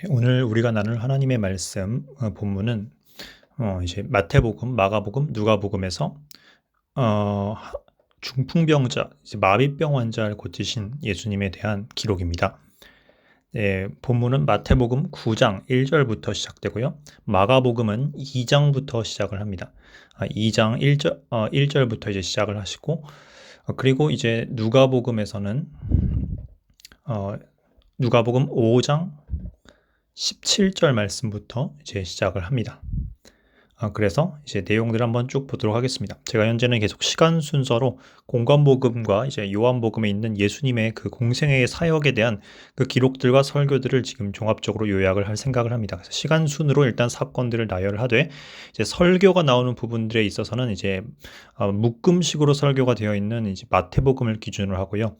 오늘 우리가 나눌 하나님의 말씀 본문은 이제 마태복음, 마가복음, 누가복음에서 어, 하- 중풍병자, 이제 마비병 환자를 고치신 예수님에 대한 기록입니다. 네, 본문은 마태복음 9장 1절부터 시작되고요. 마가복음은 2장부터 시작을 합니다. 2장 1절부터 이제 시작을 하시고 그리고 이제 어, 누가복음 5장 17절 말씀부터 이제 시작을 합니다. 그래서 이제 내용들을 한번 쭉 보도록 하겠습니다. 제가 현재는 계속 시간 순서로 공관복음과 이제 요한복음에 있는 예수님의 그 공생애의 사역에 대한 그 기록들과 설교들을 지금 종합적으로 요약을 할 생각을 합니다. 그래서 시간 순으로 일단 사건들을 나열을 하되 이제 설교가 나오는 부분들에 있어서는 이제 묶음식으로 설교가 되어 있는 이제 마태복음을 기준으로 하고요.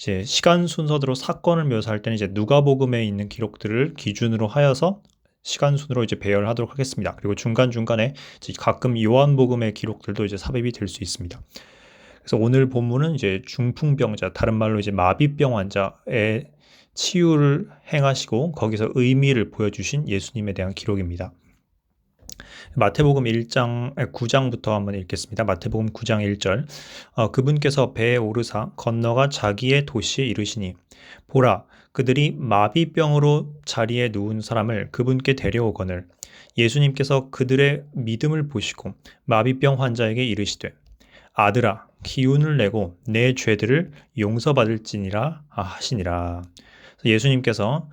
이제 시간 순서대로 사건을 묘사할 때는 이제 누가복음에 있는 기록들을 기준으로 하여서 시간 순으로 이제 배열하도록 하겠습니다. 그리고 중간중간에 가끔 요한복음의 기록들도 이제 삽입이 될 수 있습니다. 그래서 오늘 본문은 이제 중풍병자, 다른 말로 이제 마비병 환자의 치유를 행하시고 거기서 의미를 보여주신 예수님에 대한 기록입니다. 마태복음 9장부터 한번 읽겠습니다. 마태복음 9장 1절. 그분께서 배에 오르사 건너가 자기의 도시에 이르시니 보라 그들이 마비병으로 자리에 누운 사람을 그분께 데려오거늘 예수님께서 그들의 믿음을 보시고 마비병 환자에게 이르시되 아들아 기운을 내고 내 죄들을 용서받을지니라 하시니라. 예수님께서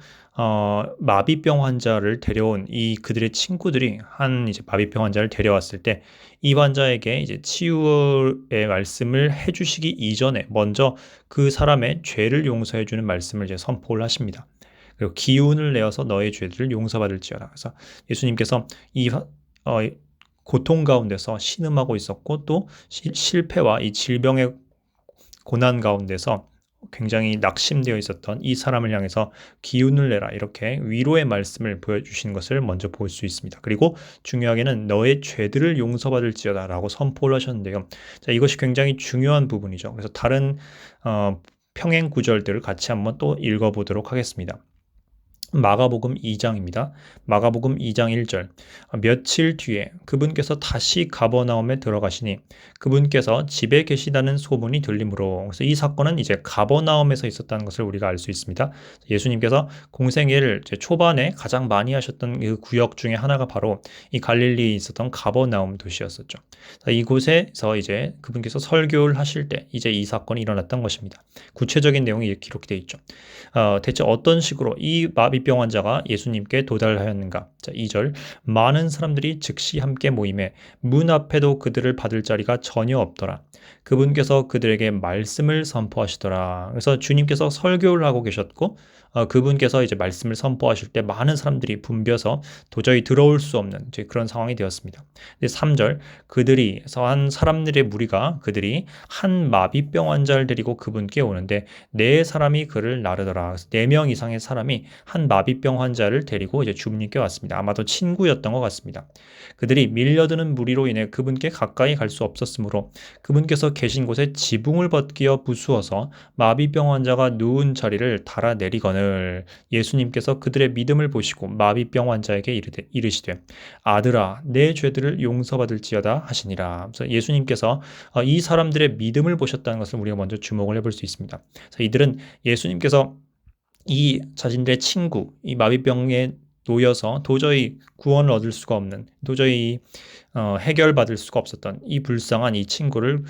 마비병 환자를 데려온 이 그들의 친구들이 한 이제 마비병 환자를 데려왔을 때 이 환자에게 이제 치유의 말씀을 해주시기 이전에 먼저 그 사람의 죄를 용서해 주는 말씀을 이제 선포를 하십니다. 그리고 기운을 내어서 너의 죄들을 용서받을지어다. 그래서 예수님께서 이 고통 가운데서 신음하고 있었고 또 실패와 이 질병의 고난 가운데서 굉장히 낙심되어 있었던 이 사람을 향해서 기운을 내라 이렇게 위로의 말씀을 보여주신 것을 먼저 볼 수 있습니다. 그리고 중요하게는 너의 죄들을 용서받을지어다 라고 선포를 하셨는데요. 자, 이것이 굉장히 중요한 부분이죠. 그래서 다른 평행 구절들을 같이 한번 또 읽어보도록 하겠습니다. 마가복음 2장입니다. 마가복음 2장 1절. 며칠 뒤에 그분께서 다시 가버나움에 들어가시니 그분께서 집에 계시다는 소문이 들리므로. 그래서 이 사건은 이제 가버나움에서 있었다는 것을 우리가 알 수 있습니다. 예수님께서 공생애를 초반에 가장 많이 하셨던 그 구역 중에 하나가 바로 이 갈릴리에 있었던 가버나움 도시였었죠. 이곳에서 이제 그분께서 설교를 하실 때 이제 이 사건이 일어났던 것입니다. 구체적인 내용이 기록되어 있죠. 대체 어떤 식으로 이 마비병 환자가 예수님께 도달하였는가? 자, 2절. 많은 사람들이 즉시 함께 모임에 문 앞에도 그들을 받을 자리가 전혀 없더라. 그분께서 그들에게 말씀을 선포하시더라. 그래서 주님께서 설교를 하고 계셨고 그분께서 이제 말씀을 선포하실 때 많은 사람들이 붐벼서 도저히 들어올 수 없는 이제 그런 상황이 되었습니다. 3절. 한 사람들의 무리가 그들이 한 마비병 환자를 데리고 그분께 오는데 네 사람이 그를 나르더라. 그래서 4명 이상의 사람이 한 마비병 환자를 데리고 이제 주님께 왔습니다. 아마도 친구였던 것 같습니다. 그들이 밀려드는 무리로 인해 그분께 가까이 갈 수 없었으므로 그분께서 계신 곳에 지붕을 벗기어 부수어서 마비병 환자가 누운 자리를 달아내리거늘 예수님께서 그들의 믿음을 보시고 마비병 환자에게 이르시되 아들아 내 죄들을 용서받을지어다 하시니라. 그래서 예수님께서 이 사람들의 믿음을 보셨다는 것을 우리가 먼저 주목을 해볼 수 있습니다. 그래서 이들은 예수님께서 이 자신들의 친구, 이 마비병에 놓여서 도저히 구원을 얻을 수가 없는, 도저히 해결받을 수가 없었던 이 불쌍한 이 친구를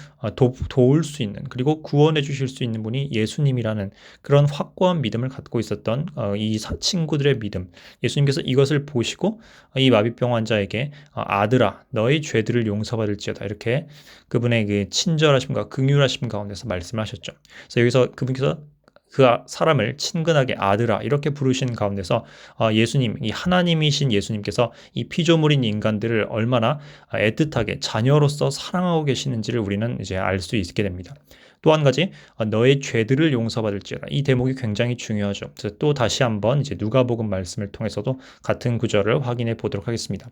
도울 수 있는, 그리고 구원해 주실 수 있는 분이 예수님이라는 그런 확고한 믿음을 갖고 있었던 이 친구들의 믿음. 예수님께서 이것을 보시고 이 마비병 환자에게 아들아, 너의 죄들을 용서받을지어다. 이렇게 그분의 그 친절하심과 긍휼하심 가운데서 말씀하셨죠. 그래서 여기서 그분께서 그 사람을 친근하게 아들아 이렇게 부르신 가운데서 예수님, 이 하나님이신 예수님께서 이 피조물인 인간들을 얼마나 애틋하게 자녀로서 사랑하고 계시는지를 우리는 이제 알 수 있게 됩니다. 또 한 가지 너의 죄들을 용서받을지어다. 이 대목이 굉장히 중요하죠. 그래서 또 다시 한번 이제 누가복음 말씀을 통해서도 같은 구절을 확인해 보도록 하겠습니다.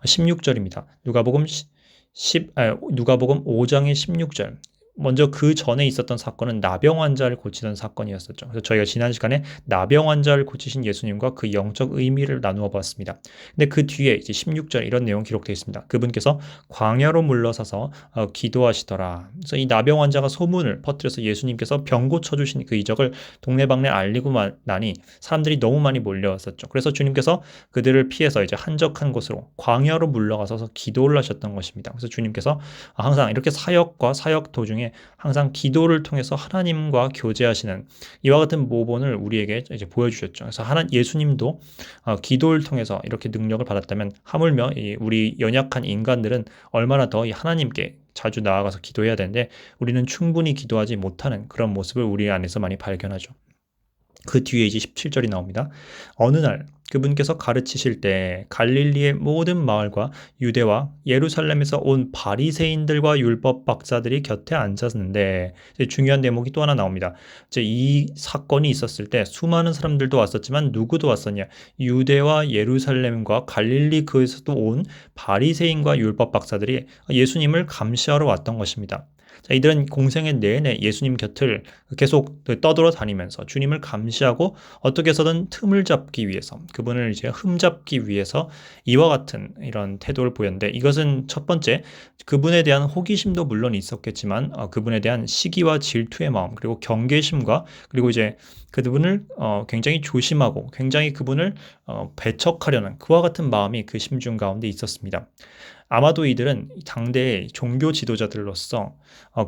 16절입니다. 누가복음 5장의 16절. 먼저 그 전에 있었던 사건은 나병 환자를 고치던 사건이었었죠. 그래서 저희가 지난 시간에 나병 환자를 고치신 예수님과 그 영적 의미를 나누어 봤습니다. 근데 그 뒤에 이제 16절 이런 내용 기록되어 있습니다. 그분께서 광야로 물러서서 기도하시더라. 그래서 이 나병 환자가 소문을 퍼뜨려서 예수님께서 병 고쳐주신 그 이적을 동네방네 알리고 나니 사람들이 너무 많이 몰려왔었죠. 그래서 주님께서 그들을 피해서 이제 한적한 곳으로 광야로 물러가서 기도를 하셨던 것입니다. 그래서 주님께서 항상 이렇게 사역과 사역 도중에 항상 기도를 통해서 하나님과 교제하시는 이와 같은 모본을 우리에게 이제 보여주셨죠. 그래서 예수님도 기도를 통해서 이렇게 능력을 받았다면 하물며 우리 연약한 인간들은 얼마나 더 이 하나님께 자주 나아가서 기도해야 되는데 우리는 충분히 기도하지 못하는 그런 모습을 우리 안에서 많이 발견하죠. 그 뒤에 이제 17절이 나옵니다. 어느 날 그분께서 가르치실 때 갈릴리의 모든 마을과 유대와 예루살렘에서 온 바리새인들과 율법 박사들이 곁에 앉았는데 중요한 대목이 또 하나 나옵니다. 이제 이 사건이 있었을 때 수많은 사람들도 왔었지만 누구도 왔었냐? 유대와 예루살렘과 갈릴리 그에서도 온 바리새인과 율법 박사들이 예수님을 감시하러 왔던 것입니다. 자, 이들은 공생의 내내 예수님 곁을 계속 떠돌아 다니면서 주님을 감시하고 어떻게 해서든 틈을 잡기 위해서 그분을 이제 흠잡기 위해서 이와 같은 이런 태도를 보였는데 이것은 첫 번째 그분에 대한 호기심도 물론 있었겠지만 그분에 대한 시기와 질투의 마음 그리고 경계심과 그리고 이제 그분을 굉장히 조심하고 굉장히 그분을 배척하려는 그와 같은 마음이 그 심중 가운데 있었습니다. 아마도 이들은 당대의 종교 지도자들로서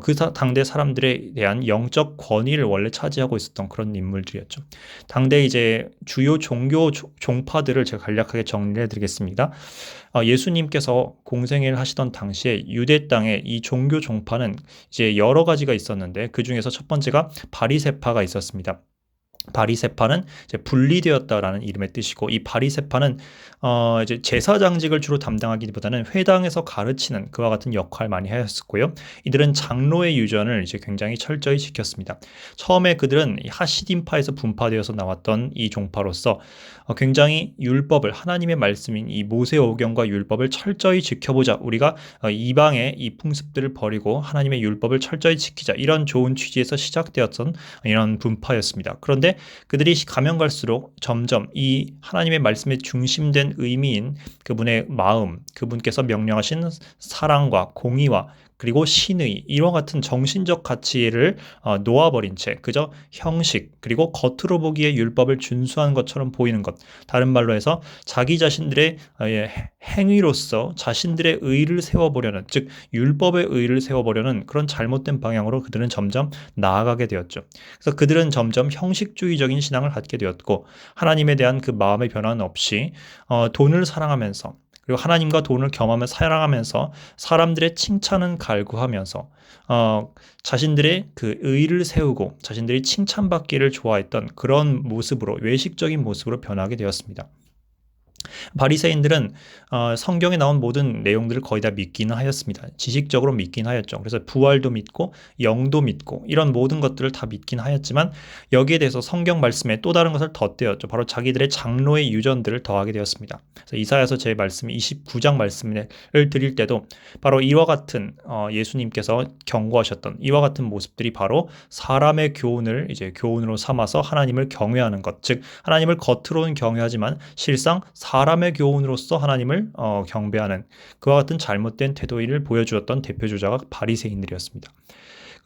그 당대 사람들에 대한 영적 권위를 원래 차지하고 있었던 그런 인물들이었죠. 당대 이제 주요 종교 종파들을 제가 간략하게 정리해 드리겠습니다. 예수님께서 공생애를 하시던 당시에 유대 땅에 이 종교 종파는 이제 여러 가지가 있었는데 그 중에서 첫 번째가 바리새파가 있었습니다. 바리새파는 이제 분리되었다라는 이름의 뜻이고 이 바리새파는 이제 제사장직을 주로 담당하기보다는 회당에서 가르치는 그와 같은 역할을 많이 하였었고요. 이들은 장로의 유전을 이제 굉장히 철저히 지켰습니다. 처음에 그들은 하시딤파에서 분파되어서 나왔던 이 종파로서 굉장히 율법을 하나님의 말씀인 이 모세오경과 율법을 철저히 지켜보자. 우리가 이방의 이 풍습들을 버리고 하나님의 율법을 철저히 지키자. 이런 좋은 취지에서 시작되었던 이런 분파였습니다. 그런데 그들이 가면 갈수록 점점 이 하나님의 말씀에 중심된 의미인 그분의 마음, 그분께서 명령하신 사랑과 공의와 그리고 신의 이와 같은 정신적 가치를 놓아버린 채 그저 형식 그리고 겉으로 보기에 율법을 준수한 것처럼 보이는 것 다른 말로 해서 자기 자신들의 행위로서 자신들의 의를 세워보려는 즉 율법의 의를 세워보려는 그런 잘못된 방향으로 그들은 점점 나아가게 되었죠. 그래서 그들은 점점 형식주의적인 신앙을 갖게 되었고 하나님에 대한 그 마음의 변화는 없이 돈을 사랑하면서 그리고 하나님과 돈을 겸하며 사랑하면서 사람들의 칭찬은 갈구하면서 자신들의 그 의를 세우고 자신들이 칭찬받기를 좋아했던 그런 모습으로 외식적인 모습으로 변하게 되었습니다. 바리새인들은 성경에 나온 모든 내용들을 거의 다 믿기는 하였습니다. 지식적으로 믿긴 하였죠. 그래서 부활도 믿고 영도 믿고 이런 모든 것들을 다 믿긴 하였지만 여기에 대해서 성경 말씀에 또 다른 것을 덧대었죠. 바로 자기들의 장로의 유전들을 더하게 되었습니다. 그래서 이사야서 제 말씀 29장 말씀을 드릴 때도 바로 이와 같은 예수님께서 경고하셨던 이와 같은 모습들이 바로 사람의 교훈을 이제 교훈으로 삼아서 하나님을 경외하는 것, 즉 하나님을 겉으로는 경외하지만 실상 사람의 교훈으로서 하나님을 경배하는 그와 같은 잘못된 태도를 보여주었던 대표 주자가 바리새인들이었습니다.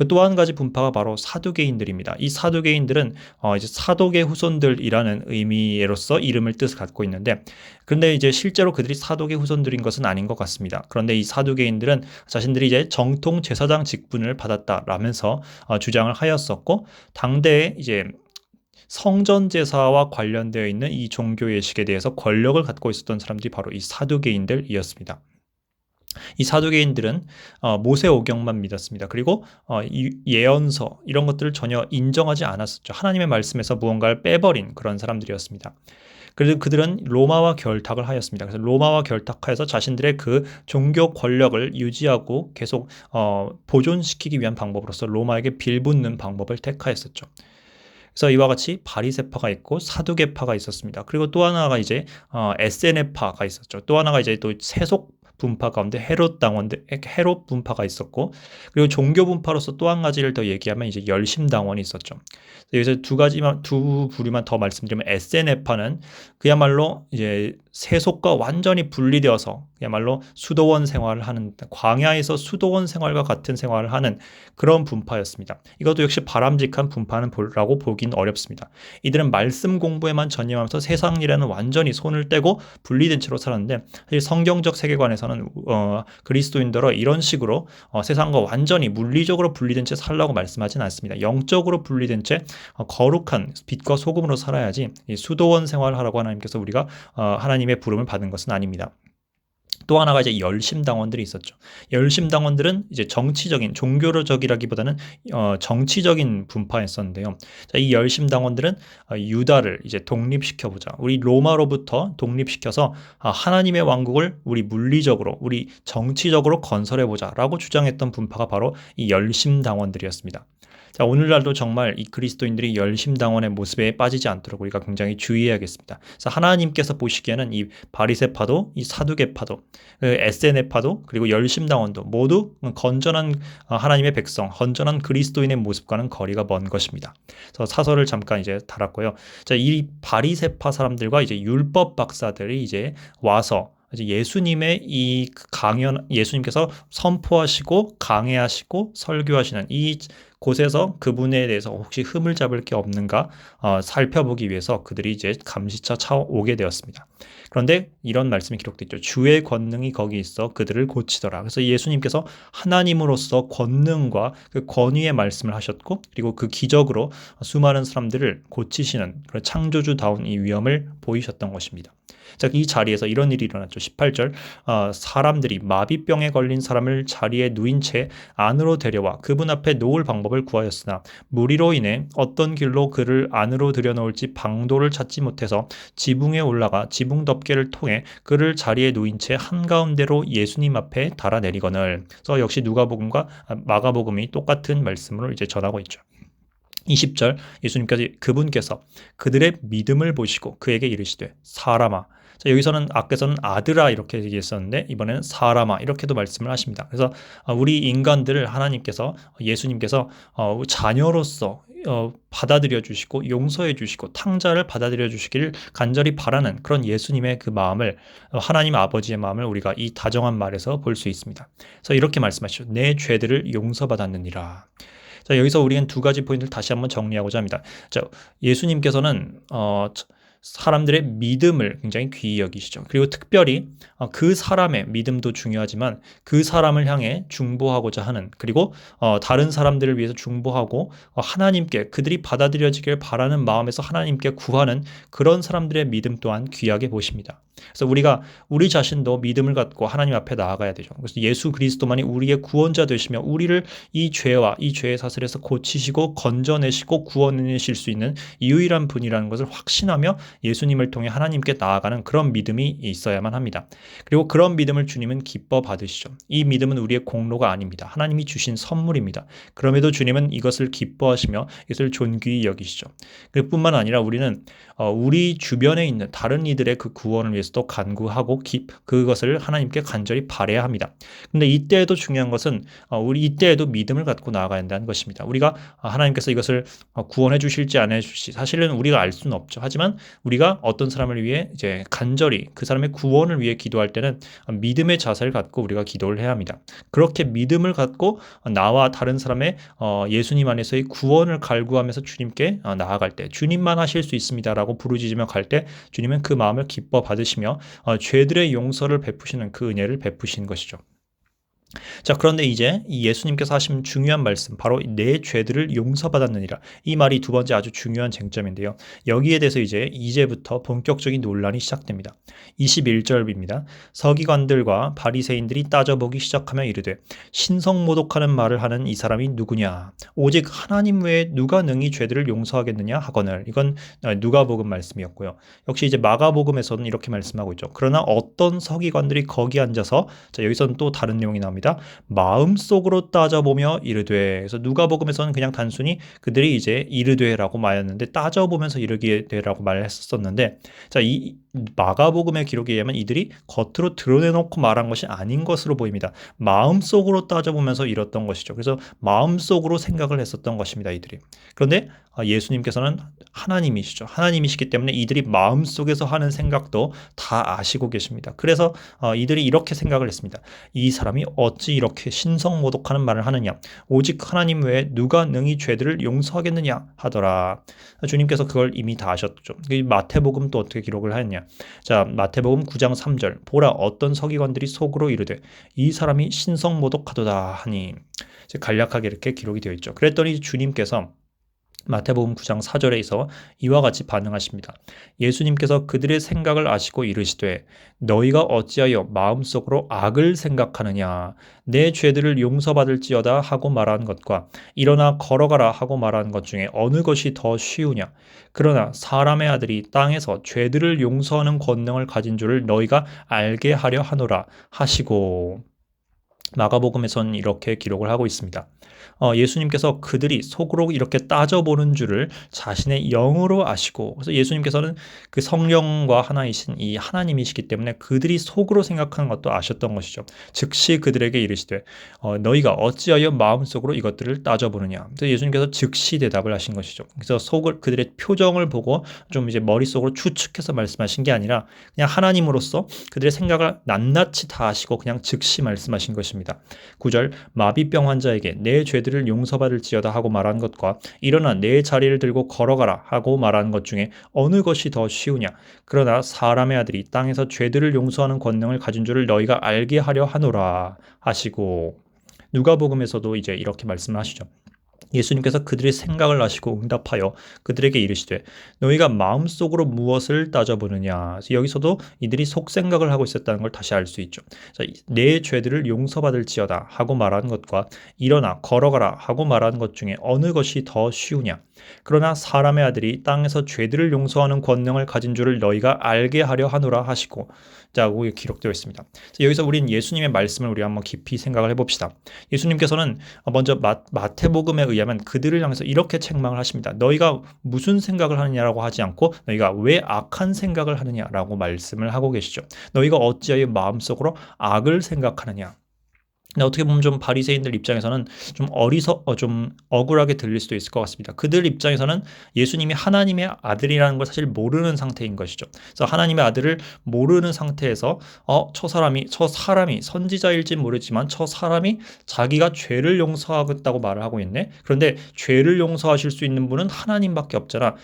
또 한 가지 분파가 바로 사두개인들입니다. 이 사두개인들은 이제 사독의 후손들이라는 의미로서 이름을 뜻을 갖고 있는데, 그런데 이제 실제로 그들이 사독의 후손들인 것은 아닌 것 같습니다. 그런데 이 사두개인들은 자신들이 이제 정통 제사장 직분을 받았다라면서 주장을 하였었고, 당대에 이제 성전 제사와 관련되어 있는 이 종교 예식에 대해서 권력을 갖고 있었던 사람들이 바로 이 사두개인들이었습니다. 이 사두개인들은 모세오경만 믿었습니다. 그리고 예언서 이런 것들을 전혀 인정하지 않았었죠. 하나님의 말씀에서 무언가를 빼버린 그런 사람들이었습니다. 그래서 그들은 로마와 결탁을 하였습니다. 그래서 로마와 결탁하여서 자신들의 그 종교 권력을 유지하고 계속 보존시키기 위한 방법으로서 로마에게 빌붙는 방법을 택하였었죠. 그래서 이와 같이 바리새파가 있고 사두개파가 있었습니다. 그리고 또 하나가 이제 에세네파가 있었죠. 또 하나가 이제 또 세속 분파 가운데 헤롯 분파가 있었고, 그리고 종교 분파로서 또 한 가지를 더 얘기하면 이제 열심당원이 있었죠. 여기서 두 부류만 더 말씀드리면 SNF파는 그야말로 이제 세속과 완전히 분리되어서 그야말로 수도원 생활을 하는, 광야에서 수도원 생활과 같은 생활을 하는 그런 분파였습니다. 이것도 역시 바람직한 분파라고 보긴 어렵습니다. 이들은 말씀 공부에만 전념하면서 세상 일에는 완전히 손을 떼고 분리된 채로 살았는데, 사실 성경적 세계관에서는 그리스도인들은 이런 식으로 세상과 완전히 물리적으로 분리된 채 살라고 말씀하지는 않습니다. 영적으로 분리된 채 거룩한 빛과 소금으로 살아야지 이 수도원 생활을 하라고 하나님께서 우리가 하나님의 부름을 받은 것은 아닙니다. 또 하나가 이제 열심당원들이 있었죠. 열심당원들은 이제 정치적인, 종교적이라기보다는 정치적인 분파였었는데요. 자, 이 열심당원들은 유다를 이제 독립시켜보자, 우리 로마로부터 독립시켜서 하나님의 왕국을 우리 물리적으로, 우리 정치적으로 건설해보자라고 주장했던 분파가 바로 이 열심당원들이었습니다. 자, 오늘날도 정말 이 그리스도인들이 열심당원의 모습에 빠지지 않도록 우리가 굉장히 주의해야겠습니다. 그래서 하나님께서 보시기에는 이 바리새파도, 이 사두개파도, SNF파도, 그리고 열심당원도 모두 건전한 하나님의 백성, 건전한 그리스도인의 모습과는 거리가 먼 것입니다. 그래서 사설을 잠깐 이제 달았고요. 자, 이 바리새파 사람들과 이제 율법 박사들이 이제 와서 예수님의 이 강연, 예수님께서 선포하시고 강해하시고 설교하시는 이 곳에서 그분에 대해서 혹시 흠을 잡을 게 없는가 살펴보기 위해서 그들이 이제 감시차 차오게 되었습니다. 그런데 이런 말씀이 기록되어 있죠. 주의 권능이 거기 있어 그들을 고치더라. 그래서 예수님께서 하나님으로서 권능과 그 권위의 말씀을 하셨고, 그리고 그 기적으로 수많은 사람들을 고치시는 그런 창조주다운 이 위엄을 보이셨던 것입니다. 자, 이 자리에서 이런 일이 일어났죠. 18절, 사람들이 마비병에 걸린 사람을 자리에 누인 채 안으로 데려와 그분 앞에 놓을 방법을 구하였으나 무리로 인해 어떤 길로 그를 안으로 들여놓을지 방도를 찾지 못해서 지붕에 올라가 지붕 덮개를 통해 그를 자리에 누인 채 한가운데로 예수님 앞에 달아내리거늘. 그래서 역시 누가복음과 마가복음이 똑같은 말씀을 이제 전하고 있죠. 20절, 예수님께서 그분께서 그들의 믿음을 보시고 그에게 이르시되 사람아. 자, 여기서는 앞에서는 아들아 이렇게 얘기했었는데 이번에는 사람아 이렇게도 말씀을 하십니다. 그래서 우리 인간들을 하나님께서, 예수님께서 자녀로서 받아들여 주시고 용서해 주시고 탕자를 받아들여 주시기를 간절히 바라는 그런 예수님의 그 마음을, 하나님 아버지의 마음을 우리가 이 다정한 말에서 볼 수 있습니다. 그래서 이렇게 말씀하시죠. 내 죄들을 용서받았느니라. 자, 여기서 우리는 두 가지 포인트를 다시 한번 정리하고자 합니다. 자, 예수님께서는 사람들의 믿음을 굉장히 귀히 여기시죠. 그리고 특별히 그 사람의 믿음도 중요하지만 그 사람을 향해 중보하고자 하는, 그리고 다른 사람들을 위해서 중보하고 하나님께 그들이 받아들여지길 바라는 마음에서 하나님께 구하는 그런 사람들의 믿음 또한 귀하게 보십니다. 그래서 우리가 우리 자신도 믿음을 갖고 하나님 앞에 나아가야 되죠. 그래서 예수 그리스도만이 우리의 구원자 되시며 우리를 이 죄와 이 죄의 사슬에서 고치시고 건져내시고 구원내실 수 있는 유일한 분이라는 것을 확신하며 예수님을 통해 하나님께 나아가는 그런 믿음이 있어야만 합니다. 그리고 그런 믿음을 주님은 기뻐 받으시죠. 이 믿음은 우리의 공로가 아닙니다. 하나님이 주신 선물입니다. 그럼에도 주님은 이것을 기뻐하시며 이것을 존귀히 여기시죠. 그뿐만 아니라 우리는 우리 주변에 있는 다른 이들의 그 구원을 위해서도 간구하고 그것을 하나님께 간절히 바라야 합니다. 근데 이때에도 중요한 것은 우리 이때에도 믿음을 갖고 나아가야 한다는 것입니다. 우리가 하나님께서 이것을 구원해 주실지 안 해주실지 사실은 우리가 알 수는 없죠. 하지만 우리가 어떤 사람을 위해 이제 간절히 그 사람의 구원을 위해 기도할 때는 믿음의 자세를 갖고 우리가 기도를 해야 합니다. 그렇게 믿음을 갖고 나와 다른 사람의 예수님 안에서의 구원을 갈구하면서 주님께 나아갈 때 주님만 하실 수 있습니다라고 부르짖으며 갈 때 주님은 그 마음을 기뻐 받으시며 죄들의 용서를 베푸시는 그 은혜를 베푸신 것이죠. 자, 그런데 이제 이 예수님께서 하신 중요한 말씀, 바로 내 죄들을 용서받았느니라. 이 말이 두 번째 아주 중요한 쟁점인데요. 여기에 대해서 이제부터 본격적인 논란이 시작됩니다. 21절입니다. 서기관들과 바리새인들이 따져보기 시작하며 이르되 신성모독하는 말을 하는 이 사람이 누구냐? 오직 하나님 외에 누가 능히 죄들을 용서하겠느냐 하거늘. 이건 누가복음 말씀이었고요. 역시 이제 마가복음에서는 이렇게 말씀하고 있죠. 그러나 어떤 서기관들이 거기 앉아서, 자, 여기서는 또 다른 내용이 나옵니다. 마음속으로 따져보며 이르되. 그래서 누가복음에서는 그냥 단순히 그들이 이제 이르되라고 말했는데 따져보면서 이르게 되라고 말했었는데, 자, 마가복음의 기록에 의하면 이들이 겉으로 드러내놓고 말한 것이 아닌 것으로 보입니다. 마음속으로 따져보면서 이뤘던 것이죠. 그래서 마음속으로 생각을 했었던 것입니다. 이들이. 그런데 예수님께서는 하나님이시죠. 하나님이시기 때문에 이들이 마음속에서 하는 생각도 다 아시고 계십니다. 그래서 이들이 이렇게 생각을 했습니다. 이 사람이 어찌 이렇게 신성모독하는 말을 하느냐. 오직 하나님 외에 누가 능히 죄들을 용서하겠느냐 하더라. 주님께서 그걸 이미 다 아셨죠. 마태복음 또 어떻게 기록을 하였냐. 자, 마태복음 9장 3절. 보라, 어떤 서기관들이 속으로 이르되 이 사람이 신성모독하도다 하니. 간략하게 이렇게 기록이 되어 있죠. 그랬더니 주님께서 마태복음 9장 4절에서 이와 같이 반응하십니다. 예수님께서 그들의 생각을 아시고 이르시되 너희가 어찌하여 마음속으로 악을 생각하느냐. 내 죄들을 용서받을지어다 하고 말한 것과 일어나 걸어가라 하고 말한 것 중에 어느 것이 더 쉬우냐. 그러나 사람의 아들이 땅에서 죄들을 용서하는 권능을 가진 줄을 너희가 알게 하려 하노라 하시고. 마가복음에서는 이렇게 기록을 하고 있습니다. 예수님께서 그들이 속으로 이렇게 따져보는 줄을 자신의 영으로 아시고, 그래서 예수님께서는 그 성령과 하나이신 이 하나님이시기 때문에 그들이 속으로 생각하는 것도 아셨던 것이죠. 즉시 그들에게 이르시되 너희가 어찌하여 마음속으로 이것들을 따져보느냐. 그래서 예수님께서 즉시 대답을 하신 것이죠. 그래서 그들의 표정을 보고 좀 이제 머릿속으로 추측해서 말씀하신 게 아니라 그냥 하나님으로서 그들의 생각을 낱낱이 다 아시고 그냥 즉시 말씀하신 것입니다. 9절 마비병 환자에게 내 죄들을 용서받을지어다 하고 말한 것과 일어나 내 자리를 들고 걸어가라 하고 말한 것 중에 어느 것이 더 쉬우냐. 그러나 사람의 아들이 땅에서 죄들을 용서하는 권능을 가진 줄을 너희가 알게 하려 하노라 하시고. 누가복음에서도 이제 이렇게 말씀하시죠. 예수님께서 그들의 생각을 아시고 응답하여 그들에게 이르시되 너희가 마음속으로 무엇을 따져보느냐. 여기서도 이들이 속생각을 하고 있었다는 걸 다시 알 수 있죠. 자, 내 죄들을 용서받을지어다 하고 말한 것과 일어나 걸어가라 하고 말한 것 중에 어느 것이 더 쉬우냐. 그러나 사람의 아들이 땅에서 죄들을 용서하는 권능을 가진 줄을 너희가 알게 하려 하노라 하시고. 자, 여기 기록되어 있습니다. 여기서 우린 예수님의 말씀을 우리 한번 깊이 생각을 해봅시다. 예수님께서는 먼저 마태복음에 의하면 그들을 향해서 이렇게 책망을 하십니다. 너희가 무슨 생각을 하느냐라고 하지 않고 너희가 왜 악한 생각을 하느냐라고 말씀을 하고 계시죠. 너희가 어찌하여 마음속으로 악을 생각하느냐. 근데 어떻게 보면 좀 바리새인들 입장에서는 좀 억울하게 들릴 수도 있을 것 같습니다. 그들 입장에서는 예수님이 하나님의 아들이라는 걸 사실 모르는 상태인 것이죠. 그래서 하나님의 아들을 모르는 상태에서 저 사람이 선지자일진 모르지만 저 사람이 자기가 죄를 용서하겠다고 말을 하고 있네. 그런데 죄를 용서하실 수 있는 분은 하나님밖에 없잖아.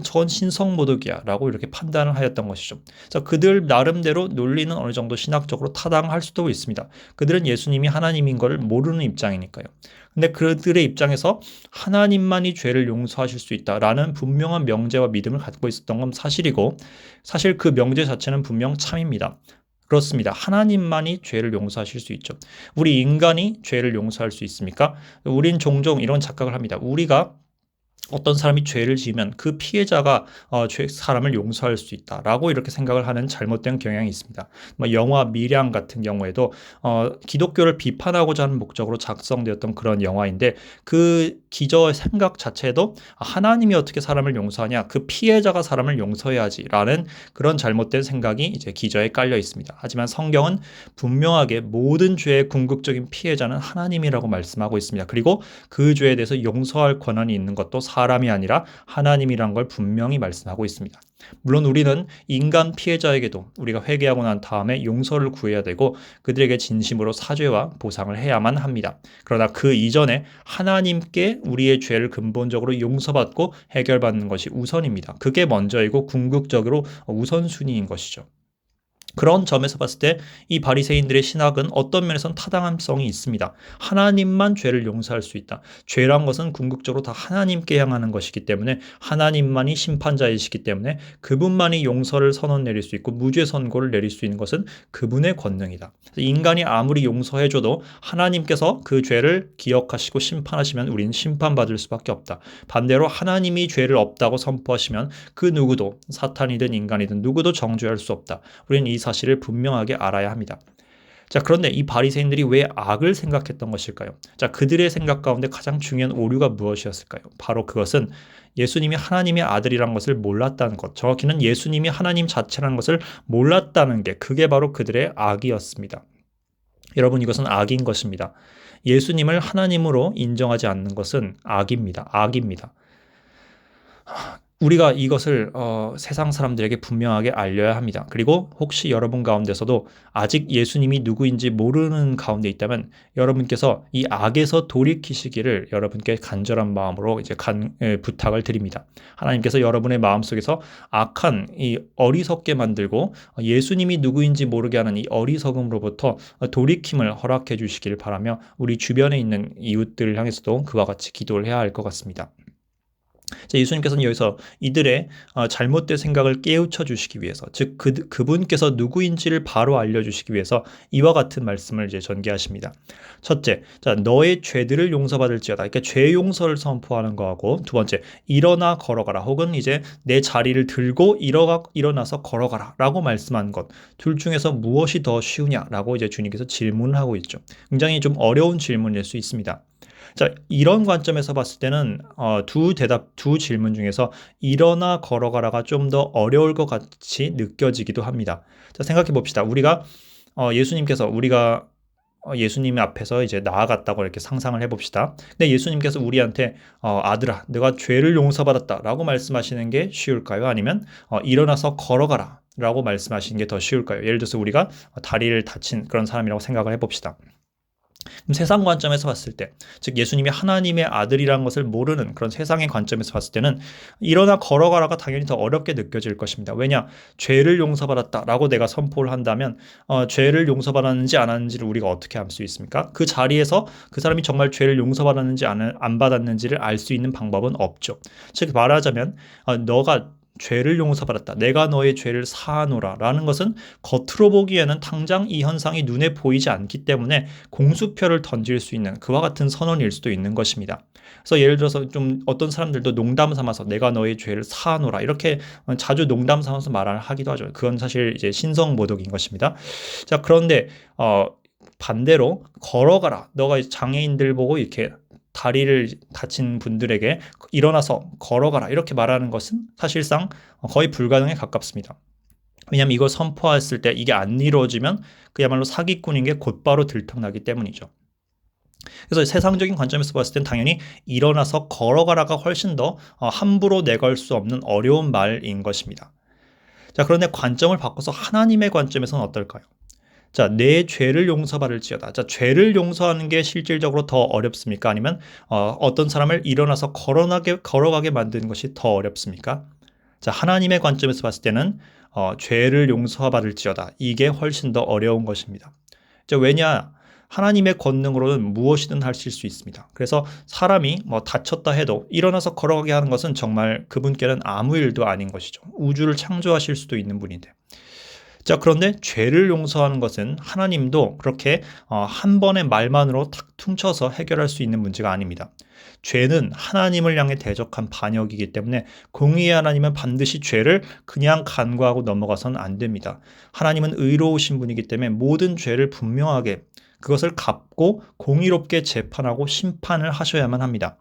저건 신성모독이야라고 이렇게 판단을 하였던 것이죠. 그래서 그들 나름대로 논리는 어느 정도 신학적으로 타당할 수도 있습니다. 그들은 예수님이 하나님인 것을 모르는 입장이니까요. 근데 그들의 입장에서 하나님만이 죄를 용서하실 수 있다라는 분명한 명제와 믿음을 갖고 있었던 건 사실이고, 사실 그 명제 자체는 분명 참입니다. 그렇습니다. 하나님만이 죄를 용서하실 수 있죠. 우리 인간이 죄를 용서할 수 있습니까? 우린 종종 이런 착각을 합니다. 우리가 어떤 사람이 죄를 지으면 그 피해자가 사람을 용서할 수 있다라고 이렇게 생각을 하는 잘못된 경향이 있습니다. 영화 미량 같은 경우에도 기독교를 비판하고자 하는 목적으로 작성되었던 그런 영화인데 그 기저의 생각 자체도 하나님이 어떻게 사람을 용서하냐, 그 피해자가 사람을 용서해야지라는 그런 잘못된 생각이 이제 기저에 깔려 있습니다. 하지만 성경은 분명하게 모든 죄의 궁극적인 피해자는 하나님이라고 말씀하고 있습니다. 그리고 그 죄에 대해서 용서할 권한이 있는 것도 사람이 아니라 하나님이란 걸 분명히 말씀하고 있습니다. 물론 우리는 인간 피해자에게도 우리가 회개하고 난 다음에 용서를 구해야 되고 그들에게 진심으로 사죄와 보상을 해야만 합니다. 그러나 그 이전에 하나님께 우리의 죄를 근본적으로 용서받고 해결받는 것이 우선입니다. 그게 먼저이고 궁극적으로 우선순위인 것이죠. 그런 점에서 봤을 때 이 바리새인들의 신학은 어떤 면에서는 타당성이 있습니다. 하나님만 죄를 용서할 수 있다. 죄란 것은 궁극적으로 다 하나님께 향하는 것이기 때문에 하나님만이 심판자이시기 때문에 그분만이 용서를 선언 내릴 수 있고 무죄 선고를 내릴 수 있는 것은 그분의 권능이다. 인간이 아무리 용서해줘도 하나님께서 그 죄를 기억하시고 심판하시면 우리는 심판받을 수밖에 없다. 반대로 하나님이 죄를 없다고 선포하시면 그 누구도 사탄이든 인간이든 누구도 정죄할 수 없다. 우리는 이 사실을 분명하게 알아야 합니다. 자, 그런데 이 바리새인들이 왜 악을 생각했던 것일까요? 자, 그들의 생각 가운데 가장 중요한 오류가 무엇이었을까요? 바로 그것은 예수님이 하나님의 아들이란 것을 몰랐다는 것, 정확히는 예수님이 하나님 자체라는 것을 몰랐다는 게 그게 바로 그들의 악이었습니다. 여러분, 이것은 악인 것입니다. 예수님을 하나님으로 인정하지 않는 것은 악입니다. 악입니다. 우리가 이것을 세상 사람들에게 분명하게 알려야 합니다. 그리고 혹시 여러분 가운데서도 아직 예수님이 누구인지 모르는 가운데 있다면 여러분께서 이 악에서 돌이키시기를 여러분께 간절한 마음으로 이제 부탁을 드립니다. 하나님께서 여러분의 마음속에서 악한 이 어리석게 만들고 예수님이 누구인지 모르게 하는 이 어리석음으로부터 돌이킴을 허락해 주시기를 바라며 우리 주변에 있는 이웃들을 향해서도 그와 같이 기도를 해야 할 것 같습니다. 예수님께서는 여기서 이들의 잘못된 생각을 깨우쳐 주시기 위해서, 즉 그분께서 누구인지를 바로 알려주시기 위해서 이와 같은 말씀을 이제 전개하십니다. 첫째, 자, 너의 죄들을 용서받을지어다. 그러니까 죄 용서를 선포하는 거하고, 두 번째, 일어나 걸어가라, 혹은 이제 내 자리를 들고 일어나서 걸어가라라고 말씀한 것, 둘 중에서 무엇이 더 쉬우냐라고 이제 주님께서 질문하고 있죠. 굉장히 좀 어려운 질문일 수 있습니다. 자, 이런 관점에서 봤을 때는 두 질문 중에서 일어나 걸어가라가 좀 더 어려울 것 같이 느껴지기도 합니다. 자, 생각해 봅시다. 우리가 예수님 앞에서 이제 나아갔다고 이렇게 상상을 해봅시다. 근데 예수님께서 우리한테 아들아, 내가 죄를 용서받았다라고 말씀하시는 게 쉬울까요? 아니면 일어나서 걸어가라 라고 말씀하시는 게 더 쉬울까요? 예를 들어서 우리가 다리를 다친 그런 사람이라고 생각을 해봅시다. 그럼 세상 관점에서 봤을 때, 즉 예수님이 하나님의 아들이라는 것을 모르는 그런 세상의 관점에서 봤을 때는 일어나 걸어가라가 당연히 더 어렵게 느껴질 것입니다. 왜냐? 죄를 용서받았다라고 내가 선포를 한다면 죄를 용서받았는지 안 하는지를 우리가 어떻게 알 수 있습니까? 그 자리에서 그 사람이 정말 죄를 용서받았는지 안 받았는지를 알 수 있는 방법은 없죠. 즉 말하자면 너가 죄를 용서받았다, 내가 너의 죄를 사하노라 라는 것은 겉으로 보기에는 당장 이 현상이 눈에 보이지 않기 때문에 공수표를 던질 수 있는 그와 같은 선언일 수도 있는 것입니다. 그래서 예를 들어서 좀 어떤 사람들도 농담 삼아서 내가 너의 죄를 사하노라 이렇게 자주 농담 삼아서 말을 하기도 하죠. 그건 사실 이제 신성모독인 것입니다. 자, 그런데 반대로 걸어가라, 너가 장애인들 보고 이렇게 다리를 다친 분들에게 일어나서 걸어가라 이렇게 말하는 것은 사실상 거의 불가능에 가깝습니다. 왜냐하면 이걸 선포했을 때 이게 안 이루어지면 그야말로 사기꾼인 게 곧바로 들통나기 때문이죠. 그래서 세상적인 관점에서 봤을 땐 당연히 일어나서 걸어가라가 훨씬 더 함부로 내걸 수 없는 어려운 말인 것입니다. 자, 그런데 관점을 바꿔서 하나님의 관점에서는 어떨까요? 자, 내 죄를 용서받을지어다. 자, 죄를 용서하는 게 실질적으로 더 어렵습니까? 아니면 어떤 사람을 일어나서 걸어가게 만드는 것이 더 어렵습니까? 자, 하나님의 관점에서 봤을 때는 죄를 용서받을지어다. 이게 훨씬 더 어려운 것입니다. 자, 왜냐? 하나님의 권능으로는 무엇이든 하실 수 있습니다. 그래서 사람이 다쳤다 해도 일어나서 걸어가게 하는 것은 정말 그분께는 아무 일도 아닌 것이죠. 우주를 창조하실 수도 있는 분인데. 자, 그런데 죄를 용서하는 것은 하나님도 그렇게 한 번의 말만으로 탁 퉁쳐서 해결할 수 있는 문제가 아닙니다. 죄는 하나님을 향해 대적한 반역이기 때문에 공의의 하나님은 반드시 죄를 그냥 간과하고 넘어가서는 안 됩니다. 하나님은 의로우신 분이기 때문에 모든 죄를 분명하게 그것을 갚고 공의롭게 재판하고 심판을 하셔야만 합니다.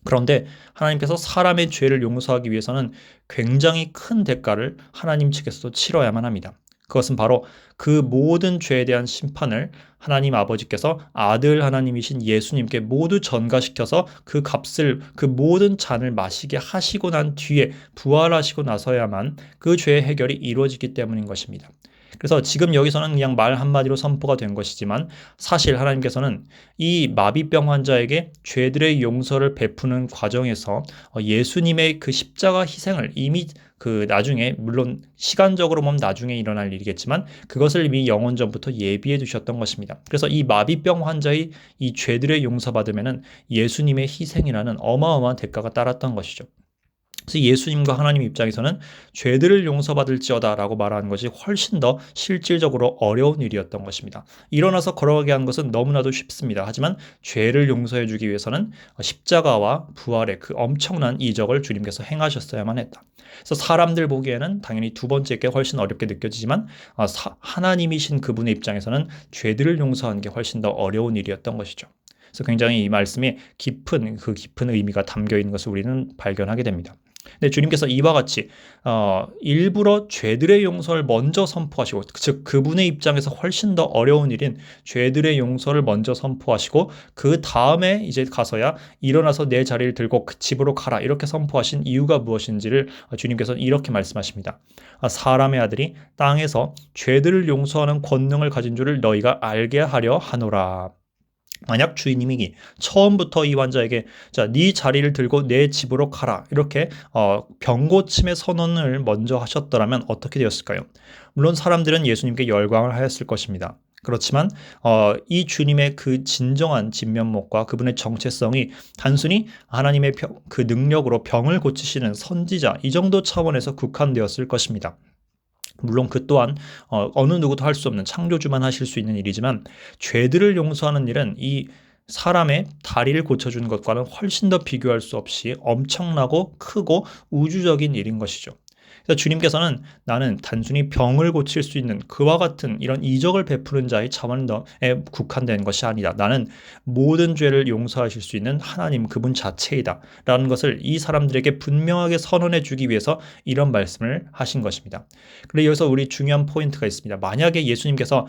그런데 하나님께서 사람의 죄를 용서하기 위해서는 굉장히 큰 대가를 하나님 측에서도 치러야만 합니다. 그것은 바로 그 모든 죄에 대한 심판을 하나님 아버지께서 아들 하나님이신 예수님께 모두 전가시켜서 그 값을, 그 모든 잔을 마시게 하시고 난 뒤에 부활하시고 나서야만 그 죄의 해결이 이루어지기 때문인 것입니다. 그래서 지금 여기서는 그냥 말 한마디로 선포가 된 것이지만 사실 하나님께서는 이 마비병 환자에게 죄들의 용서를 베푸는 과정에서 예수님의 그 십자가 희생을 이미 나중에, 물론 시간적으로 보면 나중에 일어날 일이겠지만 그것을 이미 영원 전부터 예비해 두셨던 것입니다. 그래서 이 마비병 환자의 이 죄들의 용서받으면은 예수님의 희생이라는 어마어마한 대가가 따랐던 것이죠. 그래서 예수님과 하나님 입장에서는 죄들을 용서받을지어다라고 말하는 것이 훨씬 더 실질적으로 어려운 일이었던 것입니다. 일어나서 걸어가게 하는 것은 너무나도 쉽습니다. 하지만 죄를 용서해 주기 위해서는 십자가와 부활의 그 엄청난 이적을 주님께서 행하셨어야만 했다. 그래서 사람들 보기에는 당연히 두 번째 게 훨씬 어렵게 느껴지지만 하나님이신 그분의 입장에서는 죄들을 용서하는 게 훨씬 더 어려운 일이었던 것이죠. 그래서 굉장히 이 말씀이 깊은 의미가 담겨 있는 것을 우리는 발견하게 됩니다. 근데 주님께서 이와 같이 일부러 죄들의 용서를 먼저 선포하시고, 즉 그분의 입장에서 훨씬 더 어려운 일인 죄들의 용서를 먼저 선포하시고 그 다음에 이제 가서야 일어나서 내 자리를 들고 그 집으로 가라 이렇게 선포하신 이유가 무엇인지를 주님께서는 이렇게 말씀하십니다. 사람의 아들이 땅에서 죄들을 용서하는 권능을 가진 줄을 너희가 알게 하려 하노라. 만약 주인님이 처음부터 이 환자에게 자, 네 자리를 들고 내 집으로 가라 이렇게 병고침의 선언을 먼저 하셨더라면 어떻게 되었을까요? 물론 사람들은 예수님께 열광을 하였을 것입니다. 그렇지만 이 주님의 그 진정한 진면목과 그분의 정체성이 단순히 하나님의 그 능력으로 병을 고치시는 선지자 이 정도 차원에서 국한되었을 것입니다. 물론 그 또한 어느 누구도 할 수 없는 창조주만 하실 수 있는 일이지만 죄들을 용서하는 일은 이 사람의 다리를 고쳐주는 것과는 훨씬 더 비교할 수 없이 엄청나고 크고 우주적인 일인 것이죠. 그래서 주님께서는 나는 단순히 병을 고칠 수 있는 그와 같은 이런 이적을 베푸는 자의 차원에 국한된 것이 아니다. 나는 모든 죄를 용서하실 수 있는 하나님 그분 자체이다. 라는 것을 이 사람들에게 분명하게 선언해 주기 위해서 이런 말씀을 하신 것입니다. 그런데 여기서 우리 중요한 포인트가 있습니다. 만약에 예수님께서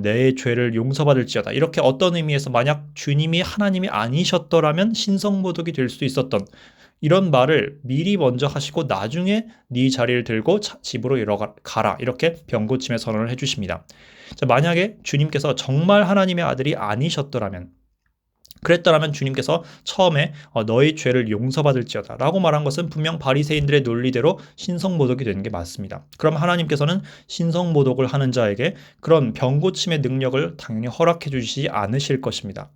내 죄를 용서받을지어다. 이렇게 어떤 의미에서 만약 주님이 하나님이 아니셨더라면 신성모독이 될 수 있었던 이런 말을 미리 먼저 하시고 나중에 네 자리를 들고 집으로 가라 이렇게 병고침의 선언을 해주십니다. 자, 만약에 주님께서 정말 하나님의 아들이 아니셨더라면 그랬더라면 주님께서 처음에 너의 죄를 용서받을지어다 라고 말한 것은 분명 바리새인들의 논리대로 신성모독이 되는 게 맞습니다. 그럼 하나님께서는 신성모독을 하는 자에게 그런 병고침의 능력을 당연히 허락해 주시지 않으실 것입니다.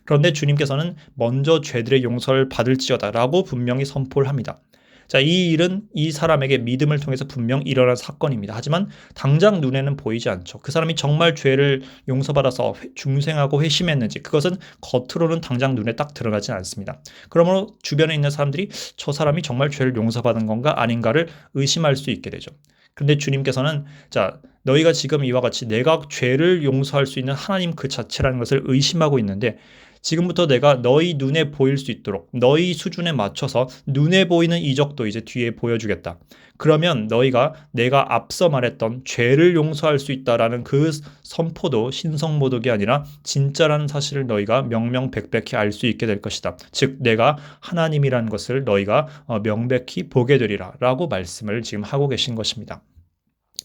그런데 주님께서는 먼저 죄들의 용서를 받을지어다 라고 분명히 선포를 합니다. 자, 이 일은 이 사람에게 믿음을 통해서 분명 일어난 사건입니다. 하지만 당장 눈에는 보이지 않죠. 그 사람이 정말 죄를 용서받아서 중생하고 회심했는지 그것은 겉으로는 당장 눈에 딱 드러나지 않습니다. 그러므로 주변에 있는 사람들이 저 사람이 정말 죄를 용서받은 건가 아닌가를 의심할 수 있게 되죠. 그런데 주님께서는 자, 너희가 지금 이와 같이 내가 죄를 용서할 수 있는 하나님 그 자체라는 것을 의심하고 있는데 지금부터 내가 너희 눈에 보일 수 있도록 너희 수준에 맞춰서 눈에 보이는 이적도 이제 뒤에 보여주겠다. 그러면 너희가 내가 앞서 말했던 죄를 용서할 수 있다라는 그 선포도 신성모독이 아니라 진짜라는 사실을 너희가 명명백백히 알 수 있게 될 것이다. 즉 내가 하나님이라는 것을 너희가 명백히 보게 되리라 라고 말씀을 지금 하고 계신 것입니다.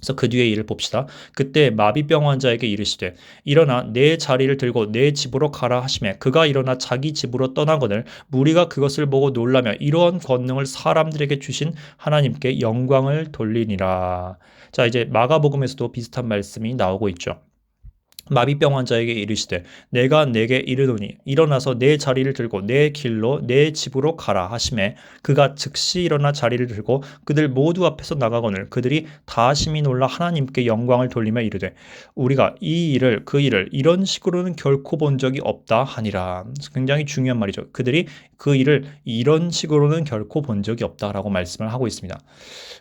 그래서 그 뒤에 일을 봅시다. 그때 마비병 환자에게 이르시되 일어나 내 자리를 들고 내 집으로 가라 하시매 그가 일어나 자기 집으로 떠나거늘 무리가 그것을 보고 놀라며 이러한 권능을 사람들에게 주신 하나님께 영광을 돌리니라. 자, 이제 마가복음에서도 비슷한 말씀이 나오고 있죠. 마비병 환자에게 이르시되 내가 내게 이르노니 일어나서 내 자리를 들고 내 길로 내 집으로 가라 하시매 그가 즉시 일어나 자리를 들고 그들 모두 앞에서 나가거늘 그들이 다 심히 놀라 하나님께 영광을 돌리며 이르되 우리가 이 일을 그 일을 이런 식으로는 결코 본 적이 없다 하니라. 굉장히 중요한 말이죠. 그들이 그 일을 이런 식으로는 결코 본 적이 없다라고 말씀을 하고 있습니다.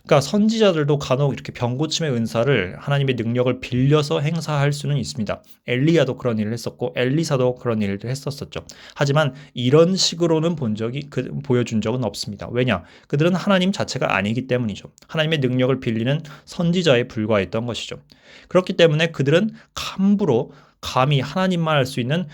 그러니까 선지자들도 간혹 이렇게 병고침의 은사를 하나님의 능력을 빌려서 행사할 수는 있습니다. 엘리야도 그런 일을 했었고 엘리사도 그런 일을 했었었죠. 하지만 이런 식으로는 보여준 적은 없습니다. 왜냐? 그들은 하나님 자체가 아니기 때문이죠. 하나님의 능력을 빌리는 선지자에 불과했던 것이죠. 그렇기 때문에 그들은 함부로 감히 하나님만 할 수 있는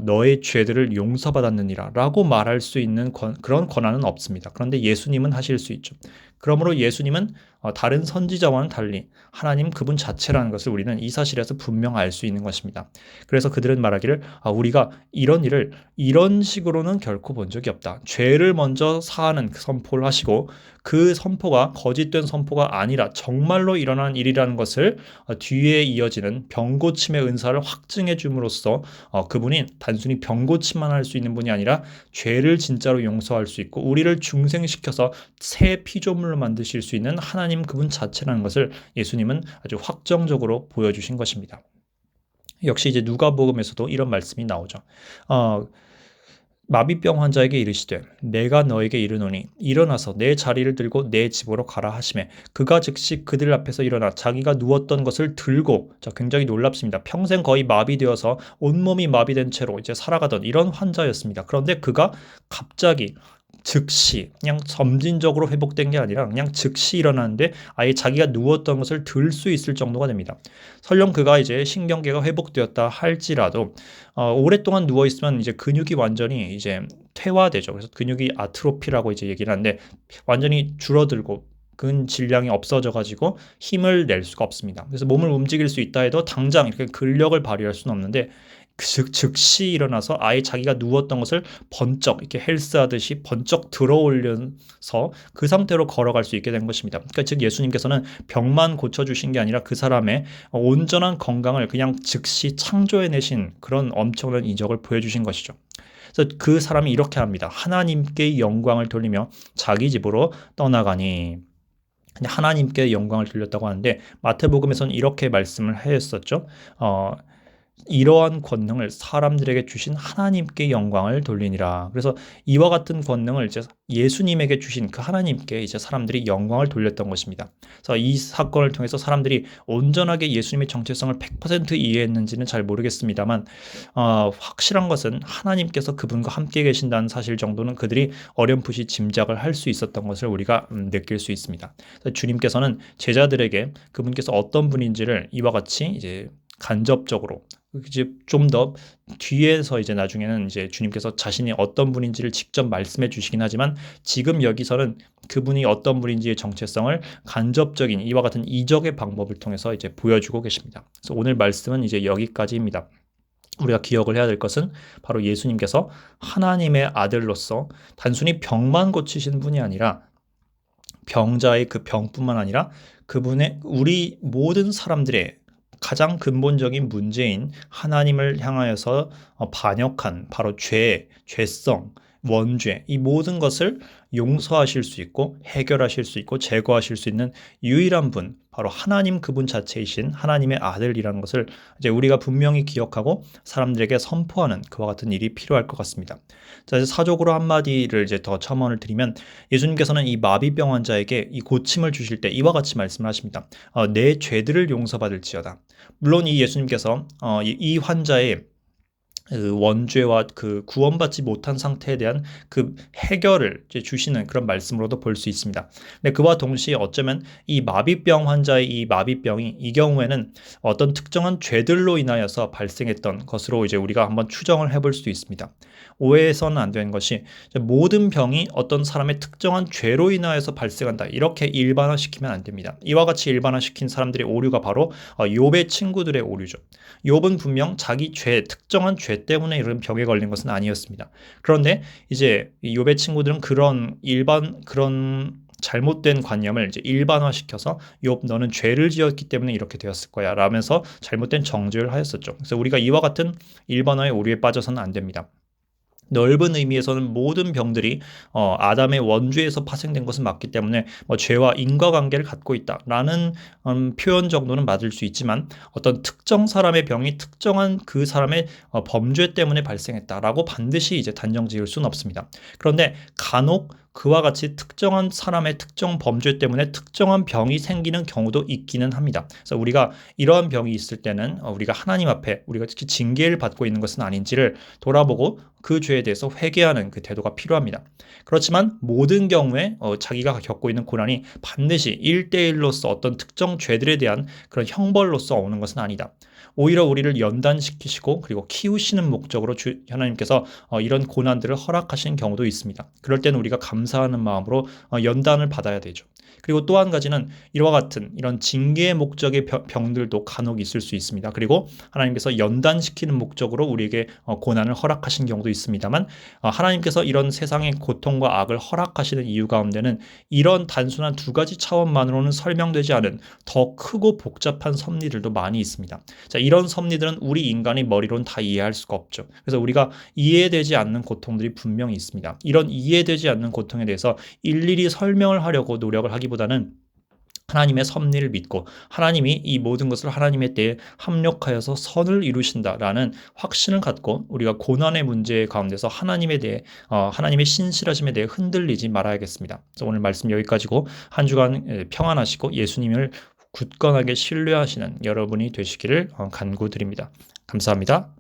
너의 죄들을 용서받았느니라 라고 말할 수 있는 그런 권한은 없습니다. 그런데 예수님은 하실 수 있죠. 그러므로 예수님은 다른 선지자와는 달리 하나님 그분 자체라는 것을 우리는 이 사실에서 분명 알 수 있는 것입니다. 그래서 그들은 말하기를 우리가 이런 일을 이런 식으로는 결코 본 적이 없다. 죄를 먼저 사하는 그 선포를 하시고 그 선포가 거짓된 선포가 아니라 정말로 일어난 일이라는 것을 뒤에 이어지는 병고침의 은사를 확증해 줌으로써 그분이 단순히 병고침만 할 수 있는 분이 아니라 죄를 진짜로 용서할 수 있고 우리를 중생시켜서 새 피조물로 만드실 수 있는 하나님 그분 자체라는 것을 예수님은 아주 확정적으로 보여주신 것입니다. 역시 이제 누가복음에서도 이런 말씀이 나오죠. 마비병 환자에게 이르시되 내가 너에게 이르노니 일어나서 내 자리를 들고 내 집으로 가라 하시매 그가 즉시 그들 앞에서 일어나 자기가 누웠던 것을 들고 굉장히 놀랍습니다. 평생 거의 마비되어서 온몸이 마비된 채로 이제 살아가던 이런 환자였습니다. 그런데 그가 갑자기 즉시 그냥 점진적으로 회복된 게 아니라 그냥 즉시 일어나는데 아예 자기가 누웠던 것을 들 수 있을 정도가 됩니다. 설령 그가 이제 신경계가 회복되었다 할지라도 오랫동안 누워 있으면 이제 근육이 완전히 이제 퇴화되죠. 그래서 근육이 아트로피라고 이제 얘기를 하는데 완전히 줄어들고 근질량이 없어져 가지고 힘을 낼 수가 없습니다. 그래서 몸을 움직일 수 있다 해도 당장 이렇게 근력을 발휘할 수는 없는데 즉시 일어나서 아예 자기가 누웠던 것을 번쩍 이렇게 헬스하듯이 번쩍 들어올려서 그 상태로 걸어갈 수 있게 된 것입니다. 그러니까 즉 예수님께서는 병만 고쳐주신 게 아니라 그 사람의 온전한 건강을 그냥 즉시 창조해내신 그런 엄청난 이적을 보여주신 것이죠. 그래서 그 사람이 이렇게 합니다. 하나님께 영광을 돌리며 자기 집으로 떠나가니. 하나님께 영광을 돌렸다고 하는데 마태복음에서는 이렇게 말씀을 했었죠. 이러한 권능을 사람들에게 주신 하나님께 영광을 돌리니라. 그래서 이와 같은 권능을 이제 예수님에게 주신 그 하나님께 이제 사람들이 영광을 돌렸던 것입니다. 그래서 이 사건을 통해서 사람들이 온전하게 예수님의 정체성을 100% 이해했는지는 잘 모르겠습니다만 확실한 것은 하나님께서 그분과 함께 계신다는 사실 정도는 그들이 어렴풋이 짐작을 할 수 있었던 것을 우리가 느낄 수 있습니다. 주님께서는 제자들에게 그분께서 어떤 분인지를 이와 같이 이제 간접적으로 이제 좀 더 뒤에서 이제 나중에는 이제 주님께서 자신이 어떤 분인지를 직접 말씀해 주시긴 하지만 지금 여기서는 그분이 어떤 분인지의 정체성을 간접적인 이와 같은 이적의 방법을 통해서 이제 보여주고 계십니다. 그래서 오늘 말씀은 이제 여기까지입니다. 우리가 기억을 해야 될 것은 바로 예수님께서 하나님의 아들로서 단순히 병만 고치신 분이 아니라 병자의 그 병뿐만 아니라 그분의 우리 모든 사람들의 가장 근본적인 문제인 하나님을 향하여서 반역한 바로 죄성, 원죄 이 모든 것을 용서하실 수 있고 해결하실 수 있고 제거하실 수 있는 유일한 분 바로 하나님 그분 자체이신 하나님의 아들이라는 것을 이제 우리가 분명히 기억하고 사람들에게 선포하는 그와 같은 일이 필요할 것 같습니다. 자, 이제 사적으로 한마디를 이제 더 첨언을 드리면 예수님께서는 이 마비병 환자에게 이 고침을 주실 때 이와 같이 말씀을 하십니다. 내 죄들을 용서받을지어다. 물론 이 예수님께서 이 환자의 그 원죄와 그 구원받지 못한 상태에 대한 그 해결을 이제 주시는 그런 말씀으로도 볼 수 있습니다. 근데 그와 동시에 어쩌면 이 마비병 환자의 이 마비병이 이 경우에는 어떤 특정한 죄들로 인하여서 발생했던 것으로 이제 우리가 한번 추정을 해볼 수도 있습니다. 오해해서는 안 되는 것이 모든 병이 어떤 사람의 특정한 죄로 인하여서 발생한다 이렇게 일반화시키면 안 됩니다. 이와 같이 일반화시킨 사람들의 오류가 바로 욥의 친구들의 오류죠. 욥은 분명 자기 특정한 죄 때문에 이런 병에 걸린 것은 아니었습니다. 그런데 이제 욥의 친구들은 그런 잘못된 관념을 이제 일반화시켜서 욥 너는 죄를 지었기 때문에 이렇게 되었을 거야 라면서 잘못된 정죄를 하였었죠. 그래서 우리가 이와 같은 일반화의 오류에 빠져서는 안 됩니다. 넓은 의미에서는 모든 병들이 아담의 원죄에서 파생된 것은 맞기 때문에 죄와 인과관계를 갖고 있다라는 표현 정도는 맞을 수 있지만 어떤 특정 사람의 병이 특정한 그 사람의 범죄 때문에 발생했다라고 반드시 이제 단정 지을 수는 없습니다. 그런데 간혹 그와 같이 특정한 사람의 특정 범죄 때문에 특정한 병이 생기는 경우도 있기는 합니다. 그래서 우리가 이러한 병이 있을 때는 우리가 하나님 앞에 우리가 특히 징계를 받고 있는 것은 아닌지를 돌아보고 그 죄에 대해서 회개하는 그 태도가 필요합니다. 그렇지만 모든 경우에 자기가 겪고 있는 고난이 반드시 1대1로서 어떤 특정 죄들에 대한 그런 형벌로서 오는 것은 아니다. 오히려 우리를 연단시키시고 그리고 키우시는 목적으로 하나님께서 이런 고난들을 허락하신 경우도 있습니다. 그럴 때는 우리가 감사하는 마음으로 연단을 받아야 되죠. 그리고 또 한 가지는 이와 같은 이런 징계의 목적의 병들도 간혹 있을 수 있습니다. 그리고 하나님께서 연단시키는 목적으로 우리에게 고난을 허락하신 경우도 있습니다만, 하나님께서 이런 세상의 고통과 악을 허락하시는 이유 가운데는 이런 단순한 두 가지 차원만으로는 설명되지 않은 더 크고 복잡한 섭리들도 많이 있습니다. 자, 이런 섭리들은 우리 인간의 머리로는 다 이해할 수가 없죠. 그래서 우리가 이해되지 않는 고통들이 분명히 있습니다. 이런 이해되지 않는 고통에 대해서 일일이 설명을 하려고 노력을 하기보다는 하나님의 섭리를 믿고 하나님이 이 모든 것을 하나님의 때에 합력하여서 선을 이루신다라는 확신을 갖고 우리가 고난의 문제 가운데서 하나님에 대해 하나님의 신실하심에 대해 흔들리지 말아야겠습니다. 그래서 오늘 말씀 여기까지고 한 주간 평안하시고 예수님을 굳건하게 신뢰하시는 여러분이 되시기를 간구드립니다. 감사합니다.